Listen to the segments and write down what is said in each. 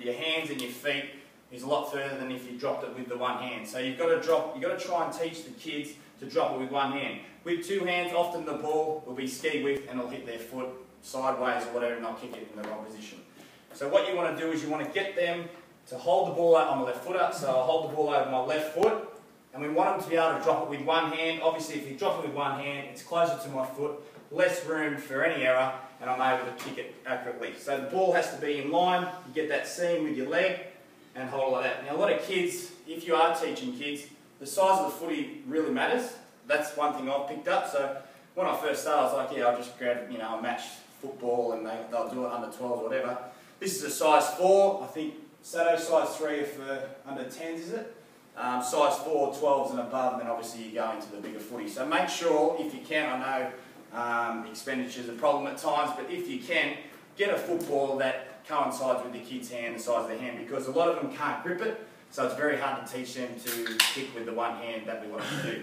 your hands and your feet is a lot further than if you dropped it with the one hand. So you've got to try and teach the kids to drop it with one hand. With two hands, often the ball will be ski width and it'll hit their foot sideways or whatever and not kick it in the wrong position. So what you want to do is you want to get them to hold the ball out on the left footer. So I'll hold the ball over my left foot, and we want them to be able to drop it with one hand. Obviously, if you drop it with one hand, it's closer to my foot, less room for any error, and I'm able to kick it accurately. So the ball has to be in line. You get that seam with your leg and hold it like that. Now, a lot of kids, if you are teaching kids, the size of the footy really matters. That's one thing I've picked up. So when I first started, I was like, yeah, I'll just grab, you know, a match football and they'll do it under 12s or whatever. This is a size 4. I think Sato size 3 for under 10s, is it? Size 4, 12s and above, and then obviously you go into the bigger footy. So make sure, if you can, I know expenditure is a problem at times, but if you can, get a football that coincides with the kid's hand, the size of their hand, because a lot of them can't grip it, so it's very hard to teach them to kick with the one hand that we want them to do.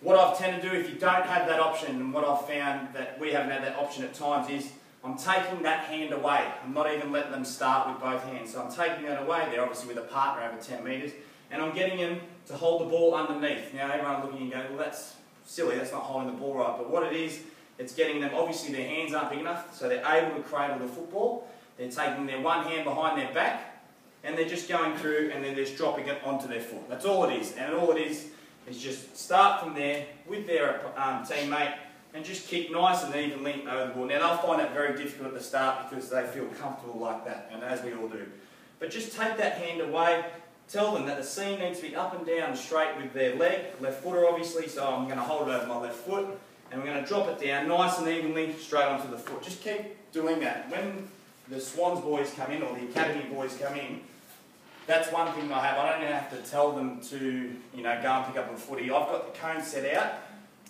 What I've tended to do, if you don't have that option, and what I've found that we haven't had that option at times, is I'm taking that hand away. I'm not even letting them start with both hands. So I'm taking that away. They're obviously with a partner over 10 metres, and I'm getting them to hold the ball underneath. Now everyone looking and going, well, that's silly, that's not holding the ball right. But what it is, it's getting them, obviously their hands aren't big enough, so they're able to cradle the football. They're taking their one hand behind their back, and they're just going through, and then they're just dropping it onto their foot. That's all it is. And all it is just start from there with their teammate, and just kick nice and evenly over the ball. Now they'll find that very difficult at the start because they feel comfortable like that, and as we all do. But just take that hand away, tell them that the seam needs to be up and down straight with their leg, left footer obviously, so I'm going to hold it over my left foot, and we're going to drop it down nice and evenly straight onto the foot. Just keep doing that. When the Swans boys come in, or the Academy boys come in, that's one thing I have. I don't have to tell them to, you know, go and pick up a footy. I've got the cone set out.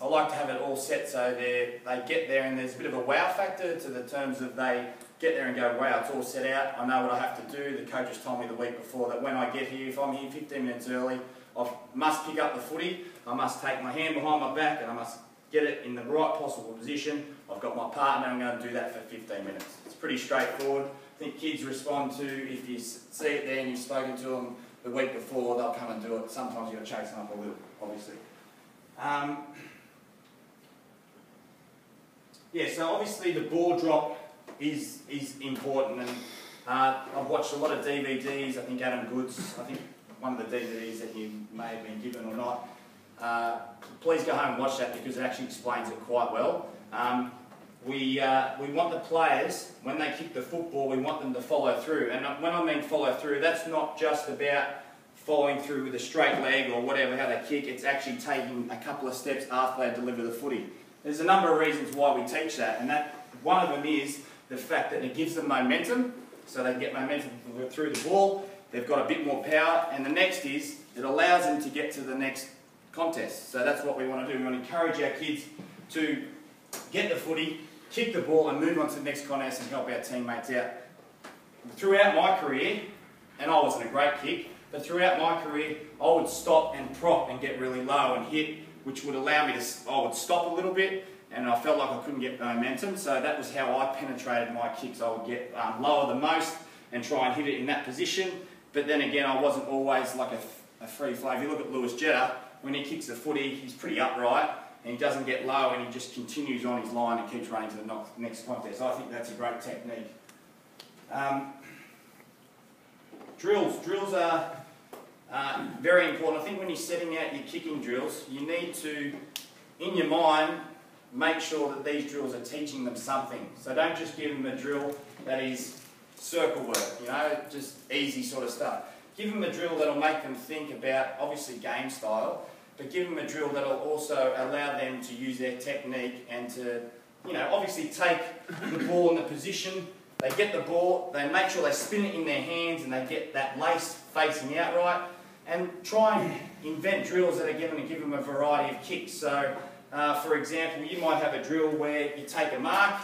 I like to have it all set so they get there and there's a bit of a wow factor to the terms of they get there and go, wow, it's all set out. I know what I have to do. The coach has told me the week before that when I get here, if I'm here 15 minutes early, I must pick up the footy. I must take my hand behind my back and I must get it in the right possible position. I've got my partner, I'm going to do that for 15 minutes. It's pretty straightforward. I think kids respond to, if you see it there and you've spoken to them the week before, they'll come and do it. Sometimes you've got to chase them up a little, obviously. Yeah, so obviously the ball drop is important, and I've watched a lot of DVDs. I think Adam Goods, I think one of the DVDs that you may have been given or not. Please go home and watch that because it actually explains it quite well. We want the players, when they kick the football, we want them to follow through. And when I mean follow through, that's not just about following through with a straight leg or whatever, how they kick. It's actually taking a couple of steps after they deliver the footy. There's a number of reasons why we teach that, and one of them is the fact that it gives them momentum, so they get momentum through the ball, they've got a bit more power, and the next is it allows them to get to the next contest. So that's what we want to do. We want to encourage our kids to get the footy, kick the ball and move on to the next contest and help our teammates out. Throughout my career, and I wasn't a great kick, but throughout my career I would stop and prop and get really low and hit, which would allow me to, I would stop a little bit and I felt like I couldn't get momentum, so that was how I penetrated my kicks. I would get lower than most and try and hit it in that position, but then again I wasn't always like a free flow. If you look at Lewis Jetta, when he kicks the footy he's pretty upright and he doesn't get low and he just continues on his line and keeps running to the next contest. I think that's a great technique. Drills are very important. I think when you're setting out your kicking drills, you need to, in your mind, make sure that these drills are teaching them something. So don't just give them a drill that is circle work, you know, just easy sort of stuff. Give them a drill that'll make them think about, obviously, game style, but give them a drill that'll also allow them to use their technique and to, you know, obviously take the ball in the position. They get the ball, they make sure they spin it in their hands and they get that lace facing out right, and try and invent drills that are going to give them a variety of kicks. So, for example, you might have a drill where you take a mark,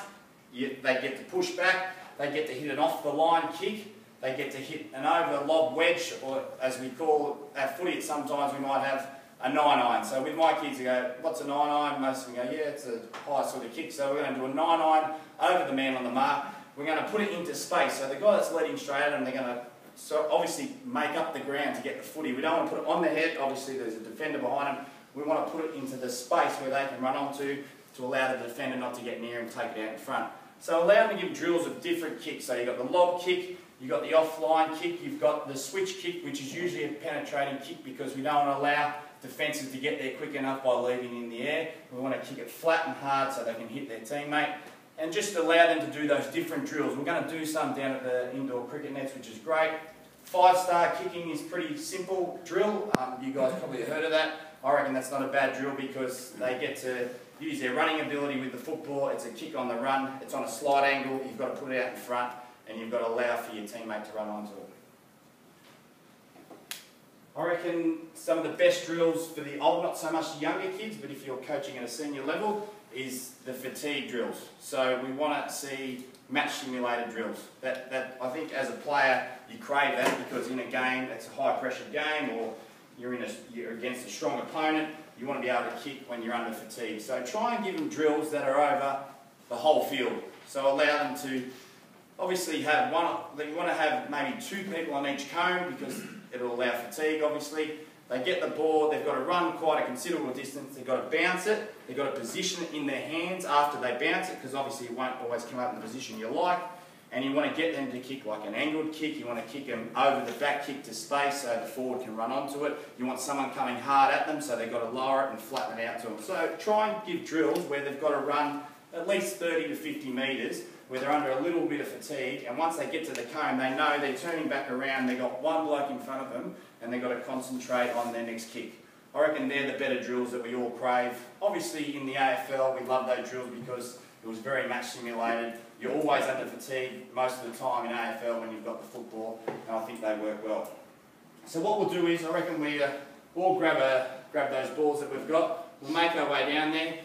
they get to push back, they get to hit an off the line kick, they get to hit an over lob wedge, or as we call at footy, sometimes we might have a 9-iron. So with my kids, I go, what's a 9-iron? Most of them go, yeah, it's a high sort of kick. So we're going to do a 9-iron over the man on the mark. We're going to put it into space. So the guy that's leading straight at them, they're going to so obviously make up the ground to get the footy. We don't want to put it on the head, obviously there's a defender behind them. We want to put it into the space where they can run onto to allow the defender not to get near and take it out in front. So allow them to give drills of different kicks. So you've got the lob kick, you've got the offline kick, you've got the switch kick, which is usually a penetrating kick because we don't want to allow defences to get there quick enough by leaving in the air. We want to kick it flat and hard so they can hit their teammate. And just allow them to do those different drills. We're going to do some down at the indoor cricket nets, which is great. 5-star kicking is pretty simple drill. You guys probably have heard of that. I reckon that's not a bad drill because they get to use their running ability with the football. It's a kick on the run. It's on a slight angle. You've got to put it out in front and you've got to allow for your teammate to run onto it. I reckon some of the best drills for the old, not so much the younger kids, but if you're coaching at a senior level, is the fatigue drills. So we want to see match simulated drills. That I think as a player you crave that because in a game it's a high pressure game or you're against a strong opponent, you want to be able to kick when you're under fatigue. So try and give them drills that are over the whole field. So allow them to obviously have you want to have maybe 2 people on each cone because it'll allow fatigue obviously. They get the ball, they've got to run quite a considerable distance, they've got to bounce it, they've got to position it in their hands after they bounce it because obviously it won't always come up in the position you like. And you want to get them to kick like an angled kick, you want to kick them over the back kick to space so the forward can run onto it. You want someone coming hard at them so they've got to lower it and flatten it out to them. So try and give drills where they've got to run at least 30 to 50 metres where they're under a little bit of fatigue, and once they get to the cone they know they're turning back around, they've got one bloke in front of them and they've got to concentrate on their next kick. I reckon they're the better drills that we all crave. Obviously in the AFL we love those drills because it was very match simulated. You're always under fatigue most of the time in AFL when you've got the football, and I think they work well. So what we'll do is, I reckon we all grab those balls that we've got, we'll make our way down there.